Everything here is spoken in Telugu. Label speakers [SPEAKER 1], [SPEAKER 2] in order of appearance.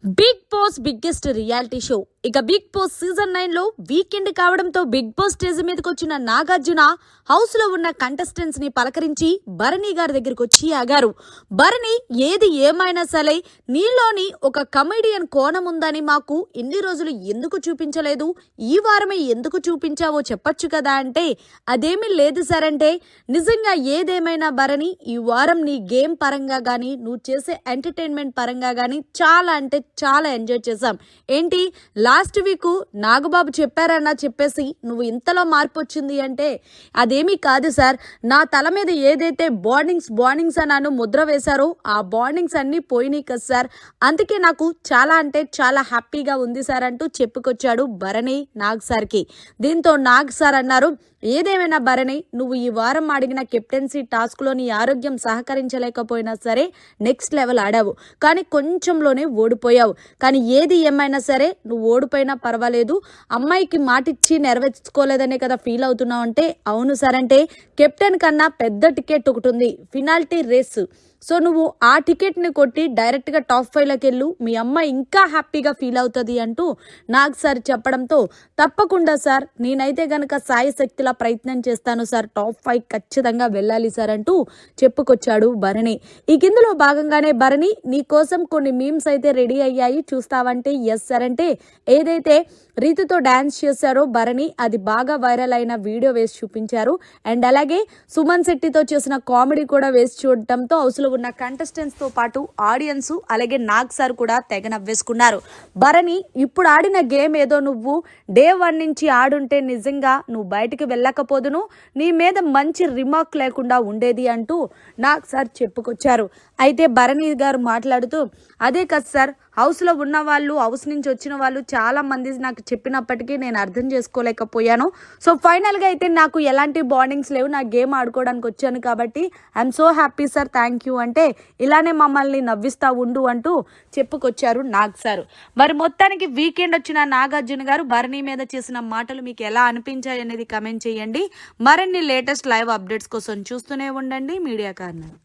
[SPEAKER 1] Big Boss biggest reality show ఇక బిగ్ బాస్ సీజన్ 9 లో వీకెండ్ కావడంతో బిగ్ బాస్ స్టేజ్ మీదకి వచ్చిన నాగార్జున హౌస్ లో ఉన్న కంటెస్టెంట్స్ ని పలకరించి భరణి గారి దగ్గరికి వచ్చి ఆగారు. భరణి, ఏది ఏమైనా సరే నీలోని ఒక కమెడియన్ కోణం ఉందని మాకు ఇన్ని రోజులు ఎందుకు చూపించలేదు, ఈ వారమే ఎందుకు చూపించావో చెప్పొచ్చు కదా అంటే అదేమీ లేదు సార్ అంటే, నిజంగా ఏదేమైనా భరణి, ఈ వారం నీ గేమ్ పరంగా గానీ నువ్వు చేసే ఎంటర్టైన్మెంట్ పరంగా గానీ చాలా అంటే చాలా ఎంజాయ్ చేశాం. ఏంటి లాస్ట్ వీక్ నాగబాబు చెప్పారన్నా చెప్పేసి నువ్వు ఇంతలో మార్పు వచ్చింది అంటే అదేమీ కాదు సార్, నా తల మీద ఏదైతే బాండింగ్స్ అన్నాను ముద్ర వేశారో ఆ బాండింగ్స్ అన్ని పోయినాయి కదా సార్, అందుకే నాకు చాలా అంటే చాలా హ్యాపీగా ఉంది సార్ అంటూ చెప్పుకొచ్చాడు భరణి నాగ్ సార్కి. దీంతో నాగ్ సార్ అన్నారు, ఏదేమైనా భరణి, నువ్వు ఈ వారం అడిగిన కెప్టెన్సీ టాస్క్లో నీ ఆరోగ్యం సహకరించలేకపోయినా సరే నెక్స్ట్ లెవెల్ ఆడావు, కానీ కొంచెంలోనే ఓడిపోయావు. కానీ ఏది ఏమైనా సరే నువ్వు ఓడిపోయినా పర్వాలేదు, అమ్మాయికి మాటిచ్చి నెరవేర్చుకోలేదనే కదా ఫీల్ అవుతున్నావు అంటే అవును సార్ అంటే, కెప్టెన్ కన్నా పెద్ద టికెట్ ఒకటి ఉంది, ఫినాల్టీ రేస్. సో నువ్వు ఆ టికెట్ని కొట్టి డైరెక్ట్గా టాప్ 5లోకి వెళ్ళు, మీ అమ్మ ఇంకా హ్యాపీగా ఫీల్ అవుతుంది అంటూ నాగ్ సార్ చెప్పడంతో తప్పకుండా సార్, నేనైతే గనక సాయశక్తిలా ప్రయత్నం చేస్తాను సార్, టాప్ 5 ఖచ్చితంగా వెళ్ళాలి సార్ అంటూ చెప్పుకొచ్చాడు భరణి. ఈ కిందలో భాగంగానే భరణి, నీ కోసం కొన్ని మీమ్స్ అయితే రెడీ అయ్యాయి చూస్తావంటే ఎస్ సార్ అంటే, ఏదైతే రీతితో డాన్స్ చేశారో భరణి అది బాగా వైరల్ అయిన వీడియో వేసి చూపించారు. అండ్ అలాగే సుమన్ శెట్టితో చేసిన కామెడీ కూడా వేసి చూడటంతో హౌస్లో ఉన్న కంటెస్టెంట్స్ తో పాటు ఆడియన్స్ అలాగే నాగ్ సార్ కూడా తెగ నవ్వేసుకున్నారు. భరణి, ఇప్పుడు ఆడిన గేమ్ ఏదో నువ్వు డే 1 నుంచి ఆడుంటే నిజంగా నువ్వు బయటికి వెళ్ళకపోదును, నీ మీద మంచి రిమార్క్ లేకుండా ఉండేది అంటూ నాగ్ సార్ చెప్పుకొచ్చారు. అయితే భరణి గారు మాట్లాడుతూ, అదే కదా సార్, హౌస్లో ఉన్న వాళ్ళు, హౌస్ నుంచి వచ్చిన వాళ్ళు చాలా మంది నాకు చెప్పినప్పటికీ నేను అర్థం చేసుకోలేకపోయాను. సో ఫైనల్గా అయితే నాకు ఎలాంటి బాండింగ్స్ లేవు, నా గేమ్ ఆడుకోవడానికి వచ్చాను కాబట్టి I'm so happy sir, thank you అంటే, ఇలానే మమ్మల్ని నవ్విస్తా ఉండు అంటూ చెప్పుకొచ్చారు నాగ్ సార్. మరి మొత్తానికి వీకెండ్ వచ్చిన నాగార్జున గారు భరణి మీద చేసిన మాటలు మీకు ఎలా అనిపించాయి అనేది కమెంట్ చేయండి. మరిన్ని లేటెస్ట్ లైవ్ అప్డేట్స్ కోసం చూస్తూనే ఉండండి మీడియా కార్నర్.